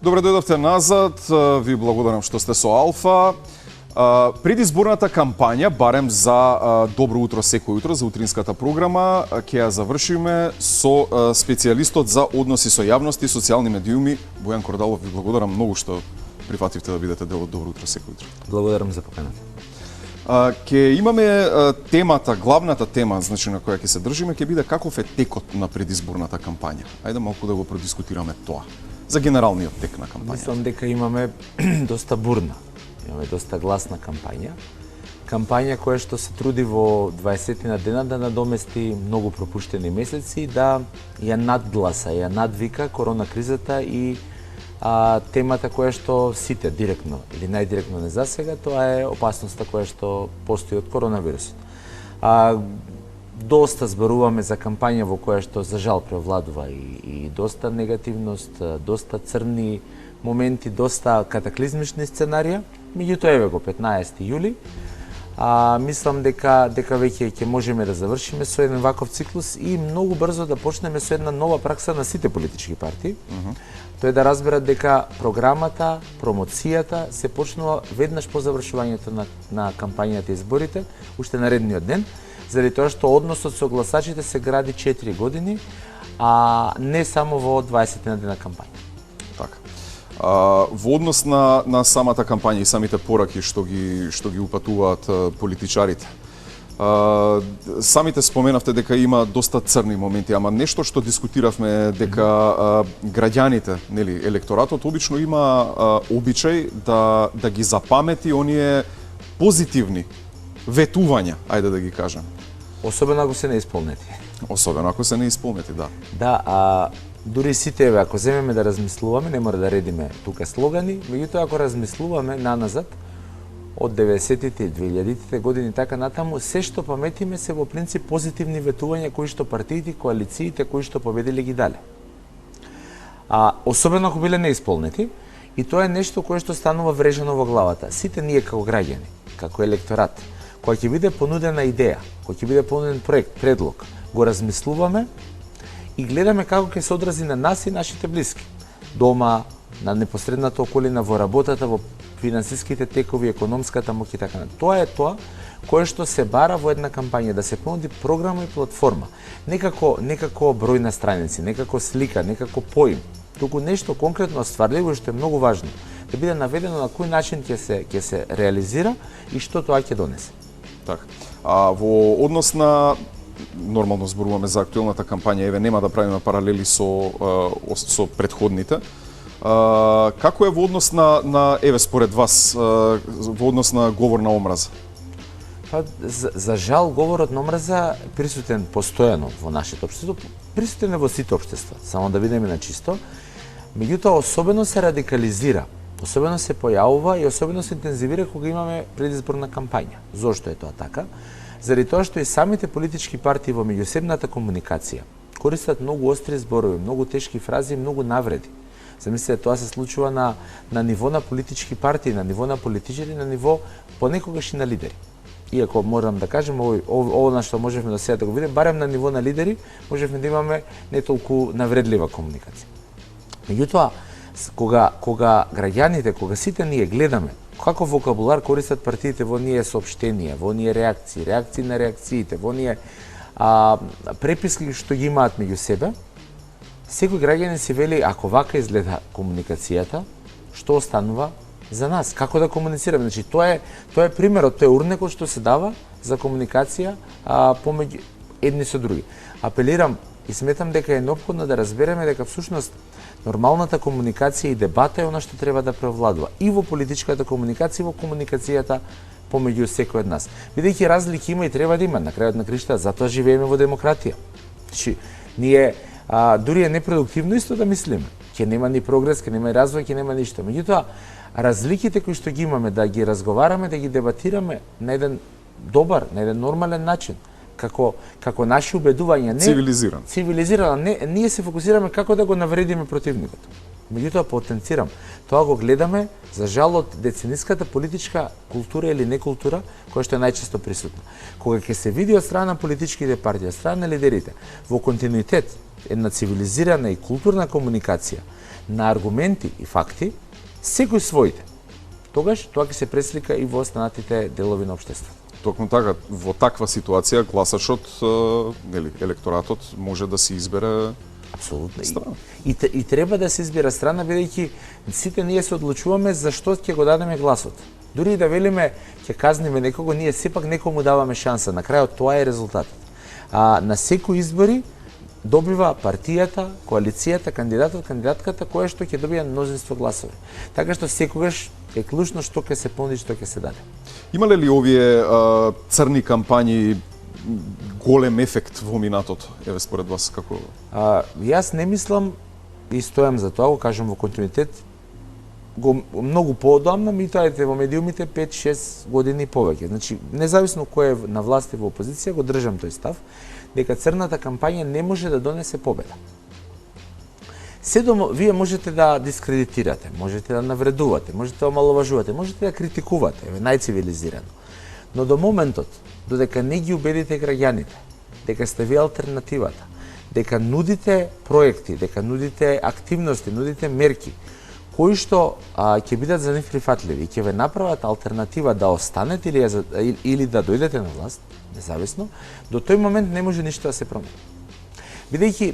Добре дојдовте назад, ви благодарам што сте со Алфа. Предизборната кампања, барем за Добро утро секој утро, за утринската програма, ќе ја завршиме со специјалистот за односи со јавност и социјални медиуми, Бојан Кордалов. Ви благодарам многу што прифативте да бидете дел од Добро утро секој утро. Благодарам за поканата. Ќе имаме темата, главната тема, значи на која ќе се држиме, ќе биде каков е текот на предизборната кампања. Ајде малку да го продискутираме тоа. За генералниот тек на кампањата. Мислам дека имаме доста бурна, имаме доста гласна кампања. Кампања која што се труди во 20 на дена да надомести многу пропуштени месеци, да ја надгласа, ја надвика корона кризата и темата која што сите директно или најдиректно не засега, тоа е опасноста која што постои од коронавирусот. Доста зборуваме за кампања во која што за жал превладува и доста негативност, доста црни моменти, доста катаклизмични сценарија. Меѓутоа еве го 15 јули. Мислам дека веќе ќе можеме да завршиме со еден ваков циклус и многу брзо да почнеме со една нова пракса на сите политички партии. Тоа е да разберат дека програмата, промоцијата се почнува веднаш по завршувањето на кампањата и изборите, уште наредниот ден, заради тоа што односот со гласачите се гради 4 години, а не само во 20 на дена кампања. Така. Во однос на самата кампања и самите пораки што ги упатуваат политичарите, самите споменавте дека има доста црни моменти, ама нешто што дискутиравме дека граѓаните, нели, електоратот обично има обичај да ги запамети оние позитивни ветувања, ајде да ги кажем. Особено ако се не исполнети. Особено ако се не исполнети, да. Да, дури сите, ако земеме да размислуваме, не мора да редиме тука слогани, меѓутоа ако размислуваме наназад, од 90-тите и 2000-тите години така натаму, се што паметиме се во принцип позитивни ветувања кои што партиите, коалициите кои што победиле ги дале. Особено ако биле неисполнети, и тоа е нешто кое што станува врежано во главата. Сите ние како граѓани, како електорат, која ќе биде понудена идеја, кој ќе биде понуден проект, предлог, го размислуваме и гледаме како ќе се одрази на нас и нашите блиски. Дома, на непосредната околина, во работата, во финансиските текови, економската моќ и така натаму. Тоа е тоа кое што се бара во една кампања, да се понуди програма и платформа. Некако број на страници, некако слика, некако поим. Туку нешто конкретно остварливо што е многу важно. Да биде наведено на кој начин ќе се реализира и што тоа ќе донесе. Така. Во однос на нормално зборуваме за актуелната кампања, еве нема да правиме паралели со претходните. Како е во однос на еве според вас во однос на говор на омраза? За жал говорот на омраза присутен постојано во нашето општество, присутен е во сите општества, само да бидеме на чисто. Меѓутоа особено се радикализира, особено се појавува и особено се интензивира кога имаме предизборна кампања. Зошто е тоа така? Заради тоа што и самите политички партии во меѓусебната комуникација користат многу остри зборови, многу тешки фрази и многу навреди. Замислете, тоа се случува на ниво на политички партии, на ниво на политичари, на ниво понекогаш и на лидери. Иако морам да кажем, ово на што можевме до сега да го видиме, барем на ниво на лидери, можевме да имаме не толку навредлива комуникација. Меѓутоа, кога граѓаните, кога сите ние гледаме како вокабулар користат партиите во ние соопштенија, во ние реакции на реакциите, во ние преписки што ги имаат меѓу себе, секој граѓанин си вели, ако вака изгледа комуникацијата, што останува за нас? Како да комуницираме? Значи, тоа е примерот, тоа е урнекот што се дава за комуникација помеѓу едни со други. Апелирам и сметам дека е неопходно да разбереме дека всушност нормалната комуникација и дебата е она што треба да превладува и во политичката комуникација, и во комуникацијата помеѓу секој од нас. Бидејќи разлики има и треба да има, на крајот на криштата, затоа живееме во демократија. Значи, ние дури е непродуктивно исто да мислиме. Ќе нема ни прогрес, ќе нема и развој, ќе нема ништо. Меѓутоа, разликите кои што ги имаме, да ги разговараме, да ги дебатираме на еден добар, на еден нормален начин, како наши убедувања, не цивилизирано. Цивилизирано, ние се фокусираме како да го навредиме противникот. Меѓутоа потенцирам, тоа го гледаме за жал од децениската политичка култура или некултура која што е најчесто присутна. Кога ќе се види од страна на политичките партии, од страна на лидерите, во континуитет една цивилизирана и културна комуникација на аргументи и факти, секој своите, тогаш тоа ќе се преслика и во останатите делови на општеството. Токму така, во таква ситуација гласачот, електоратот може да се избере Апсолутно. страна. И треба да се избира страна, бидејќи сите ние се одлучуваме за што ќе го дадеме гласот. Дури и да велиме ќе казниме некого, ние сепак некому даваме шанса. На крајот тоа е резултатот. На секој избори добива партијата, коалицијата, кандидатот, кандидатката која што ќе добија мнозинство гласови. Така што секогаш е клучно што ќе се понуди, што ќе се даде. Имале ли овие црни кампањи голем ефект во минатото? Еве според вас како? Јас не мислам и стојам за тоа, го кажам во континуитет, многу поодамна, митоајте во медиумите 5-6 години повеќе. Значи, независно кој е на власт и во опозиција, го држам тој став, дека црната кампања не може да донесе победа. Седом, вие можете да дискредитирате, можете да навредувате, можете да омаловажувате, можете да критикувате, најцивилизирано. Но до моментот, додека не ги убедите граѓаните, дека сте ви алтернативата, дека нудите проекти, дека нудите активности, нудите мерки, кои што ќе бидат за нив прифатливи и ќе ве направат алтернатива да останете или да дојдете на власт, независно, до тој момент не може ништо да се промени. Бидејќи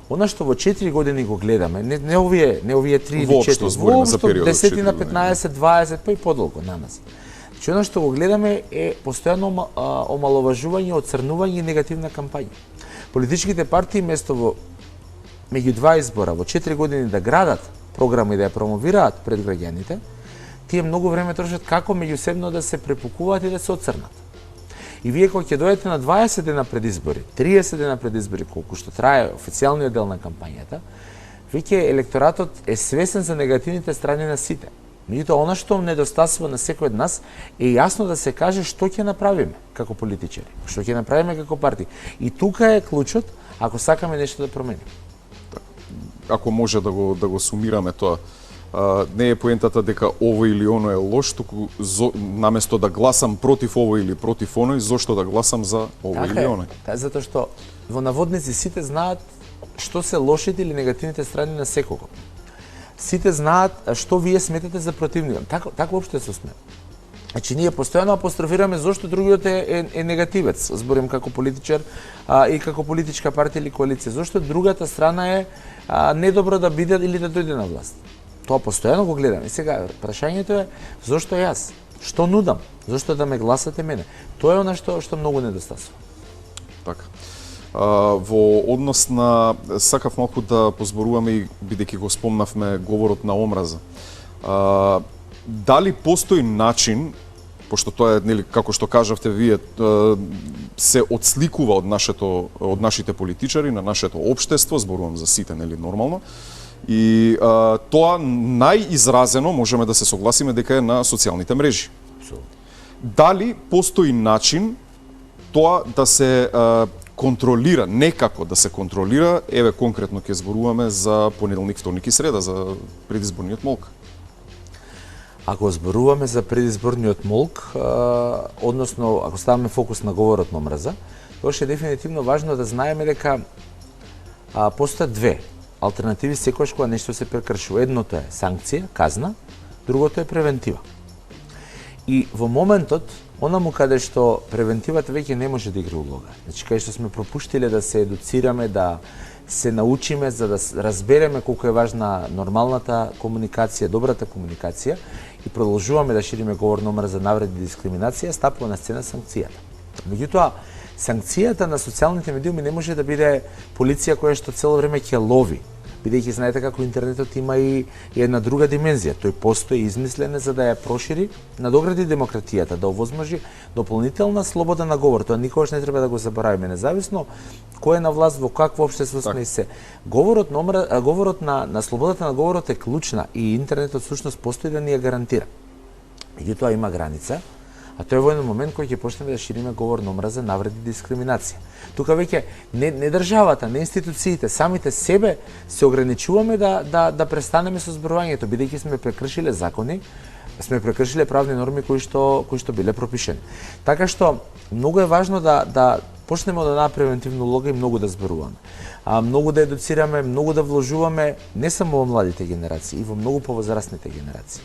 она што во 4 години го гледаме, не овие 3 или 4, воопшто 10 на 15, 20, па и подолго на нас. Значи, она што го гледаме е постојано омаловажување, оцрнување и негативна кампања. Политичките партии место меѓу два избора во 4 години да градат програма и да ја промовираат пред граѓаните, тие многу време трошат како меѓусебно да се препукуваат и да се оцрнат. И вие кога ќе дојдете на 20 дена пред избори, 30 дена пред избори, колку што трае официјалниот дел на кампањата, веќе електоратот е свесен за негативните страни на сите. Меѓутоа, она што недостасува на секој од нас е јасно да се каже што ќе направиме како политичари, што ќе направиме како партии. И тука е клучот ако сакаме нешто да промениме. Ако може да го сумираме тоа, не е поентата дека ово или оно е лош, туку наместо да гласам против ово или против оној, зошто да гласам за ово или оној? Така, затоа што во наводници сите знаат што се лошите или негативните страни на секого. Сите знаат што вие сметате за противник. Така општество сме. Значи, ние постојано апострофираме зошто другиот е негативец, зборим како политичар и како политичка партија или коалиција. Зошто другата страна е недобро да биде или да дојде на власт. Тоа постојано го гледаме. И сега, прашањето е зошто јас? Што нудам? Зошто да ме гласате мене? Тоа е она што многу недостасува. Така. Во однос на, сакав малку да позборуваме и бидејќи го спомнавме говорот на омраза. Дали постои начин, пошто тоа е, нели, како што кажавте вие, се отсликува од нашите политичари, на нашето општество, зборувам за сите, нели, нормално, и тоа најизразено можеме да се согласиме дека е на социјалните мрежи. Дали постои начин тоа да се контролира, некако да се контролира, еве конкретно ќе зборуваме за понеделник, вторник и среда, за предизборниот молк? Ако зборуваме за предизборниот молк, односно ако ставаме фокус на говорот на омраза, тоа е дефинитивно важно да знаеме дека постојат две алтернативи секогаш кога нешто се прекршува. Едното е санкција, казна, другото е превентива. И во моментот, онаму каде што превентивата веќе не може да игра улога. Значи, каде што сме пропуштиле да се едуцираме, да се научиме за да разбереме колку е важна нормалната комуникација, добрата комуникација и продолжуваме да шириме говор на омраза, навреди и дискриминација, стапува на сцена санкцијата. Меѓутоа, санкцијата на социјалните медиуми не може да биде полиција која што цело време ќе лови, бидејќи знаете како интернетот има и една друга димензија. Тој постои измислен за да ја прошири, надогради демократијата, да овозможи дополнителна слобода на говор. Тоа никогаш не треба да го заборавиме, независно кој е на власт, во какво општество сме и се. Говорот на слободата на говорот е клучна и интернетот всушност постои да ни ја гарантира. Меѓутоа има граница, А тоа е во еден момент кој ќе почнеме да шириме говор на омраза, навреди, дискриминација. Тука веќе не државата, не институциите, самите себе се ограничуваме да престанеме со зборувањето, бидејќи сме прекршиле закони, сме прекршиле правни норми кои што биле пропишени. Така што многу е важно да почнеме од една превентивна улога и многу да зборуваме. Многу да едуцираме, многу да вложуваме не само во младите генерации, и во многу повозрастните генерации.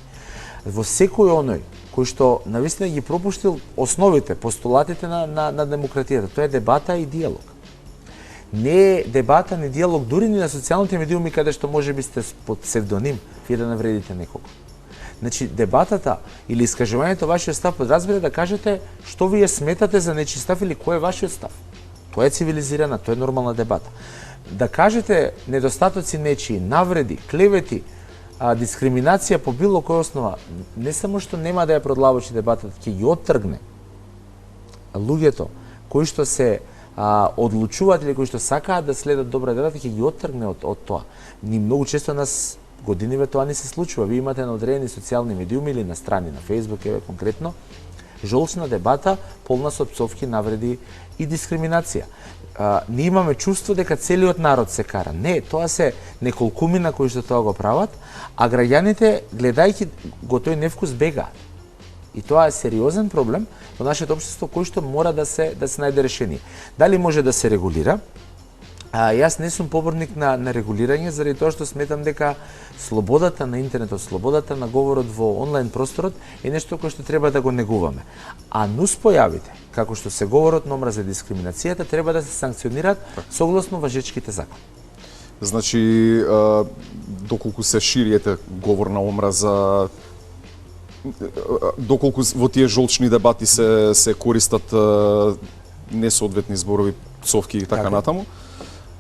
Во секој оној кој што навистина ги пропуштил основите, постулатите на демократијата, тоа е дебата и диалог. Не е дебата ни диалог дури ни на социјалните медиуми каде што можеби сте под псевдоним вие да навредите некого. Значи, дебатата или искажувањето вашиот став подразбира да кажете што вие сметате за нечи став или кој е вашиот став. Тоа е цивилизирана, тоа е нормална дебата. Да кажете недостатоци нечии, навреди, клевети, дискриминација по било која основа, не само што нема да ја продлабочи дебатата, ќе ги оттргне луѓето кои што се одлучуваат или кои што сакаат да следат добра дебата, ќе ги оттргне од тоа. Ни многу често нас годиниве тоа не се случува. Вие имате на одредени социјални медиуми или на страни на Facebook, еве конкретно, жолчна дебата полна со пцовки, навреди и дискриминација. Ние имаме чувство дека целиот народ се кара. Не, тоа се неколкумина кои што тоа го прават, а граѓаните, гледајќи го тој невкус, бегаат. И тоа е сериозен проблем во нашето општество кој што мора да се најде решение. Дали може да се регулира? Јас не сум поборник на регулирање, заради тоа што сметам дека слободата на интернетот, слободата на говорот во онлайн просторот е нешто кое што треба да го негуваме. А нуспојавите, како што се говорот на омраза и дискриминацијата, треба да се санкционираат согласно важечките закони. Значи, доколку се шири говор на омраза, доколку во тие жолчни дебати се користат несоодветни зборови, пцовки и така натаму,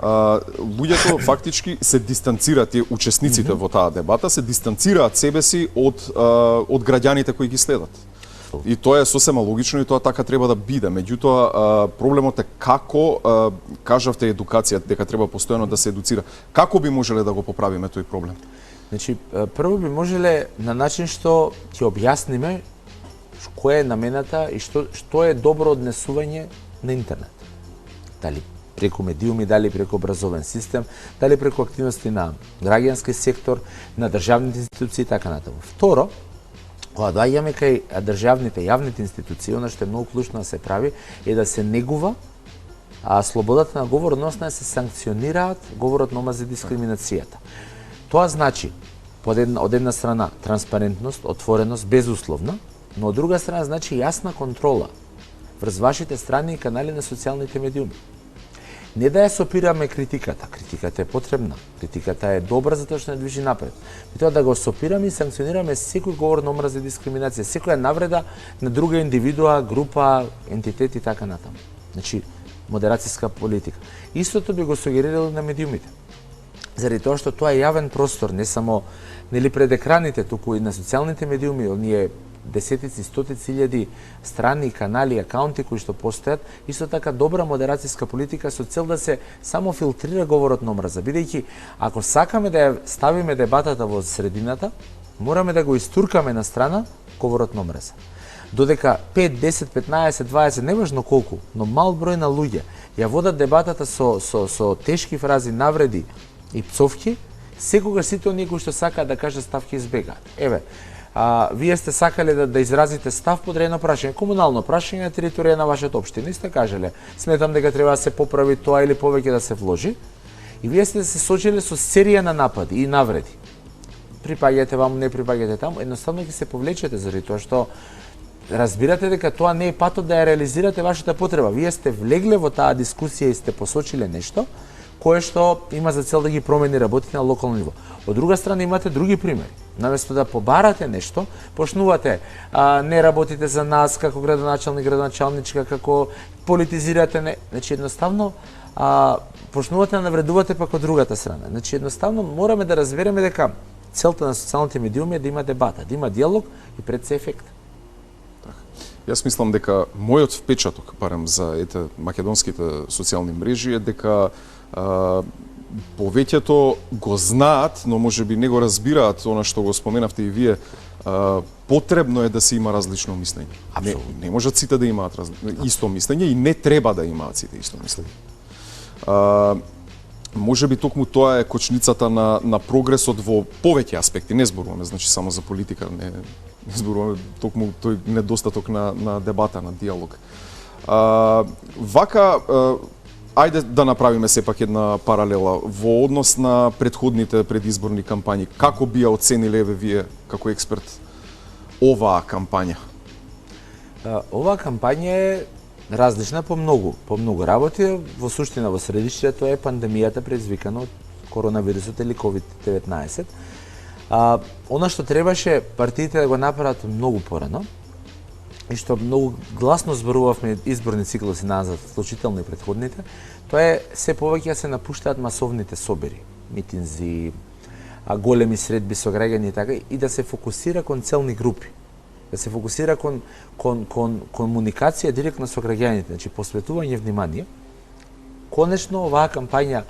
луѓето фактички се дистанцираат, тие учесниците во таа дебата се дистанцираат себе си од граѓаните кои ги следат. И тоа е сосема логично и тоа така треба да биде. Меѓутоа, проблемот е како, кажавте едукација, дека треба постојано да се едуцира. Како би можеле да го поправиме тој проблем? Значи, прво би можеле на начин што ќе објасниме која е намената и што е добро однесување на интернет. Дали преку медиуми, дали преку образовен систем, дали преку активности на граѓански сектор, на државните институции и така натаму. Второ, кога доаѓаме кај државните, јавните институции, она што е многу клучно да се прави е да се негува слободата на говор, односно да се санкционираат говорот на омраза и дискриминацијата. Тоа значи, од една страна, транспарентност, отвореност, безусловна, но од друга страна значи јасна контрола врз вашите страни и канали на социјалните медиуми. Не да ја сопираме критиката. Критиката е потребна. Критиката е добра затоа што не движи напред. И тоа да го сопираме и санкционираме секој говор на омраза и дискриминација, секоја навреда на друга индивидуа, група, ентитет и така натаму. Значи, модерацијска политика. Истото би го сугерирало на медиумите. Заради тоа што тоа е јавен простор, не само пред екраните, туку и на социјалните медиуми, оние десетици, стотици илјади страни, канали, акаунти кои што постојат, исто така добра модерацијска политика со цел да се само филтрира говорот на омраза, бидејќи ако сакаме да ја ставиме дебатата во средината, мораме да го истуркаме на страна говорот на омраза. Додека 5, 10, 15, 20, неважно колку, но мал број на луѓе ја водат дебатата со тешки фрази, навреди и пцовки, секогаш сите оние кои што сакаат да кажат став ќе избегаат. Еве, вие сте сакале да изразите став по одредено прашање, комунално прашање на територија на вашата општина, и сте кажале, сметам дека треба да се поправи тоа или повеќе да се вложи, и вие сте се сочиле со серија на напади и навреди. Припаѓате ваму, не припаѓате таму, едноставно ќе се повлечете заради тоа што разбирате дека тоа не е патот да ја реализирате вашата потреба. Вие сте влегле во таа дискусија и сте посочиле нешто кое што има за цел да ги промени работите на локално ниво. Од друга страна имате други примери. Наместо да побарате нешто, почнувате не работите за нас како градоначалник, градоначалничка, како политизирате, значи едноставно почнувате да навредувате пак од другата страна. Значи едноставно мораме да разбереме дека целта на социјалните медиуми е да има дебата, да има диалог и пред се ефект. Јас мислам дека мојот впечаток, барем за македонските социјални мрежи, е дека повеќето го знаат, но можеби не го разбираат она што го споменавте и вие. Потребно е да се има различно мислење. Не можат сите да имаат исто мислење и не треба да имаат сите исто мислење. Можеби токму тоа е кочницата на прогресот во повеќе аспекти. Не зборуваме значи само за политика, не зборуваме токму тој недостаток на дебата, на диалог. Вака, ајде да направиме сепак една паралела во однос на претходните предизборни кампањи. Како би ја оцениле вие како експерт оваа кампања? Оваа кампања е различна по многу работи. Во суштина во средиштето е пандемијата предизвикана од коронавирусот или COVID-19. Она што требаше партиите да го направат многу порано и што многу гласно зборувавме изборни циклуси назад, вклучително и претходните, тоа е се повеќе се напуштаат масовните собери, митинзи, големи средби со граѓани и така, и да се фокусира кон целни групи. Да се фокусира кон комуникација директно со граѓаните, значи посветување внимание. Конечно, оваа кампања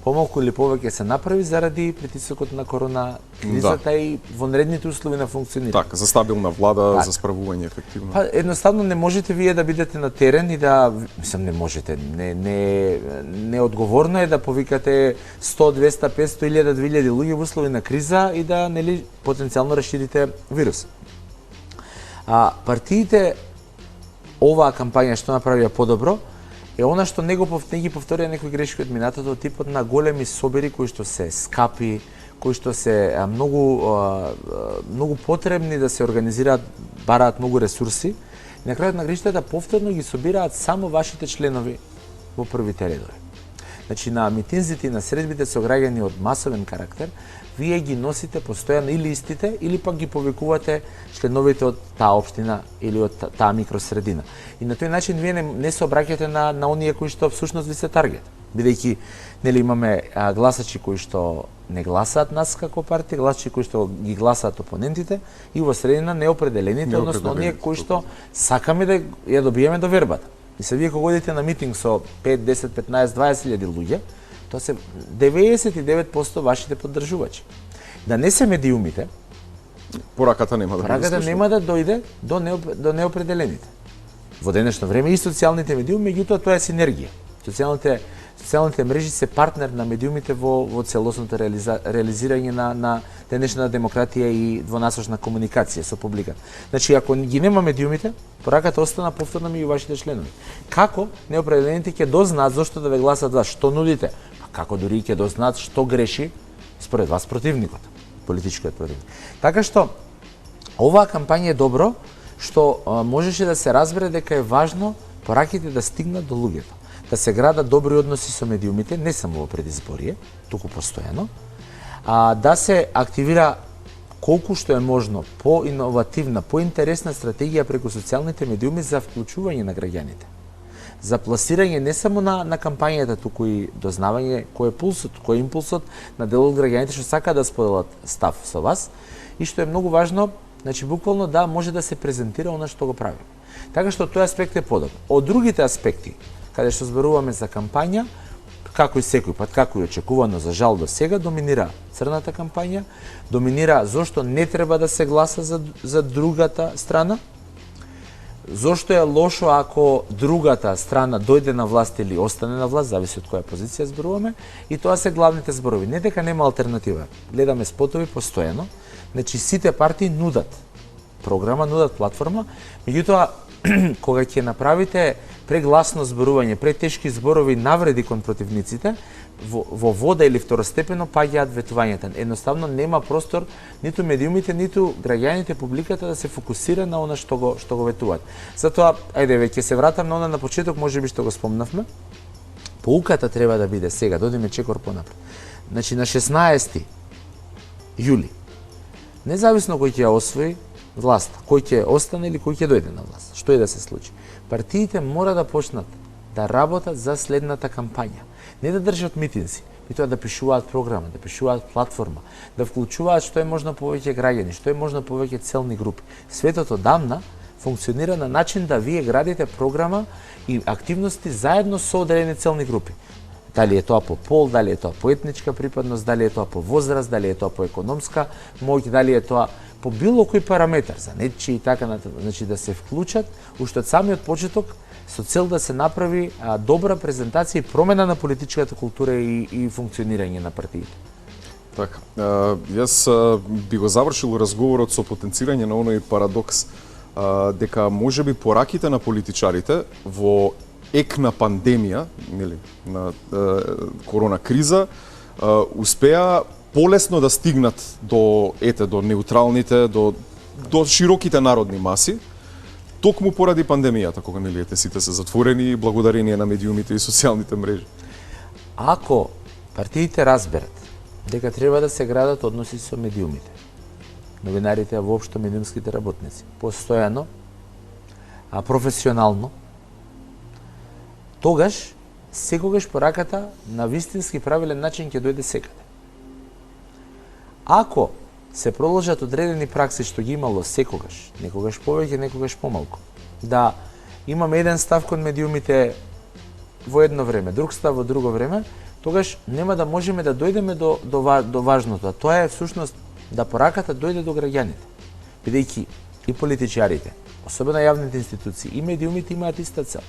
помалку или повеќе се направи заради притисокот на корона кризата и вонредните услови на функционирање. Така, за стабилна влада, за справување ефективно. Едноставно не можете вие да бидете на терен и да, не можете, неодговорно е да повикате 100, 200, 500, 1000, 2000 луѓе во услови на криза и да потенцијално расширите вирус. Партиите оваа кампања што направија подобро е она што не ги повторија некои грешки од минатото, типот на големи собери кои што се скапи, кои што се многу потребни да се организираат, бараат многу ресурси. На крајот на грешката повторно ги собираат само вашите членови во првите редови. Значи на митинзите и на средбите со граѓани од масовен карактер, вие ги носите постојано или истите, или пак ги повикувате членовите од таа општина или од таа микросредина. И на тој начин вие не се обраќате на оние кои што всушност ви се таргет. Бидејќи имаме гласачи кои што не гласаат нас како партија, гласачи кои што ги гласаат опонентите и во средина неопределените, односно оние кои што сакаме да ја добиеме до вербата. И се вие кога одите на митинг со 5, 10, 15, 20 000 луѓе, тоа се 99% вашите поддржувачи. Да не се медиумите, пораката нема да дојде до неопределените. Во денешно време и социјалните медиуми, меѓутоа тоа е синергија. Социјалните мрежи се партнер на медиумите во целосното реализирање на денешната демократија и двонасочна комуникација со публиката. Значи, ако ги нема медиумите, пораката остана повторно меѓу вашите членови. Како неопределените ќе дознаат зошто да ве гласат вас, што нудите, како дури ќе дознаат што греши според вас противникот, политичкиот противник. Така што оваа кампања е добро што можеше да се разбере дека е важно пораките да стигнат до луѓето, да се градат добри односи со медиумите, не само во предизборие, туку постојано, да се активира колку што е можно по-иновативна, по-интересна стратегија преку социјалните медиуми за вклучување на граѓаните. За пласирање не само на кампањата, туку и дознавање кој е импулсот на дел од граѓаните што сакаат да споделат став со вас и што е многу важно, значи буквално да може да се презентира она што го правиме. Така што тој аспект е подобар. Од другите аспекти, каде што зборуваме за кампања, како и секој пат, како и очекувано за жал до сега, доминира црната кампања, доминира зошто не треба да се гласа за другата страна, зошто е лошо ако другата страна дојде на власт или остане на власт, зависи од која позиција зборуваме, и тоа се главните зборови. Не дека нема алтернатива. Гледаме спотови постојано, значи сите партии нудат програма, нудат платформа, меѓутоа кога ќе направите прегласно зборување, претешки зборови навреди кон противниците, во вода или второстепено паѓаат ветувањата. Едноставно нема простор ниту медиумите, ниту граѓаните, публиката да се фокусира на она што го ветуваат. Затоа, ајде веќе се вратам на она на почеток, можеби што го спомнавме. Поуката треба да биде сега, додиме чекор понапред. Значи на 16 јули, независно кој ќе ја освои власт, кој ќе остане или кој ќе дојде на власт, што и да се случи, партиите мора да почнат да работат за следната кампања. Не да држат митинзи, и тоа да пишуваат програма, да пишуваат платформа, да вклучуваат што е можно повеќе граѓани, што е можно повеќе целни групи. Светот одамна функционира на начин да вие градите програма и активности заедно со одредени целни групи. Дали е тоа по пол, дали е тоа по етничка припадност, дали е тоа по возраст, дали е тоа по економска моќ, дали е тоа по било кој параметар за нечи и така натаму. Значи да се вклучат уште од самиот почеток со цел да се направи добра презентација и промена на политичката култура и функционирање на партиите. Така, јас би го завршил разговорот со потенцирање на оној парадокс дека можеби пораките на политичарите во ек на пандемија, нели, на корона криза, успеа полесно да стигнат до неутралните, до широките народни маси, токму поради пандемијата, кога нели сите се затворени благодарение на медиумите и социјалните мрежи. Ако партиите разберат дека треба да се градат односи со медиумите, новинарите, а воопшто медиумските работници, постојано, професионално, тогаш секогаш пораката на вистински правилен начин ќе дојде секаде. Ако се продолжат одредени пракси што ги имало секогаш, некогаш повеќе, некогаш помалку, да имаме еден став кон медиумите во едно време, друг став во друго време, тогаш нема да можеме да дојдеме до важното. Тоа е всушност да пораката дојде до граѓаните. Бидејќи и политичарите, особено јавните институции, и медиумите имаат иста цел.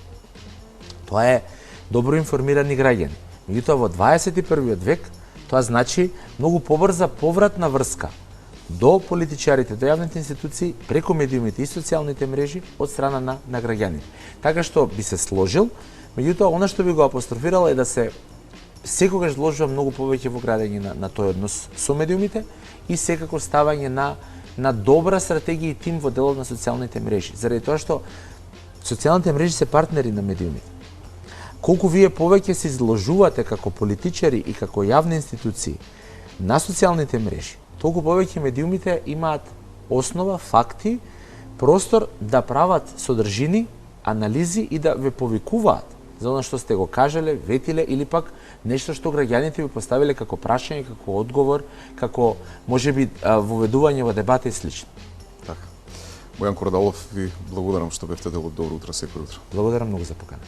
Тоа е добро информирани граѓани. Меѓутоа во 21. век тоа значи многу побрза повратна врска до политичарите, до јавните институции, преку медиумите и социјалните мрежи од страна на граѓаните. Така што би се сложил, меѓутоа она што би го апострофирал е да се секогаш вложува многу повеќе во градење на тој однос со медиумите и секако ставање на добра стратегија и тим во делот на социјалните мрежи. Заради тоа што социјалните мрежи се партнери на медиумите. Колку вие повеќе се изложувате како политичари и како јавни институции на социјалните мрежи, толку повеќе медиумите имаат основа, факти, простор да прават содржини, анализи и да ве повикуваат за она што сте го кажале, ветиле или пак нешто што граѓаните ви поставиле како прашање, како одговор, како можеби воведување во дебата и слично. Така. Бојан Кордалов, ви благодарам што бевте дел од Добро утро секој утро. Благодарам многу за покана.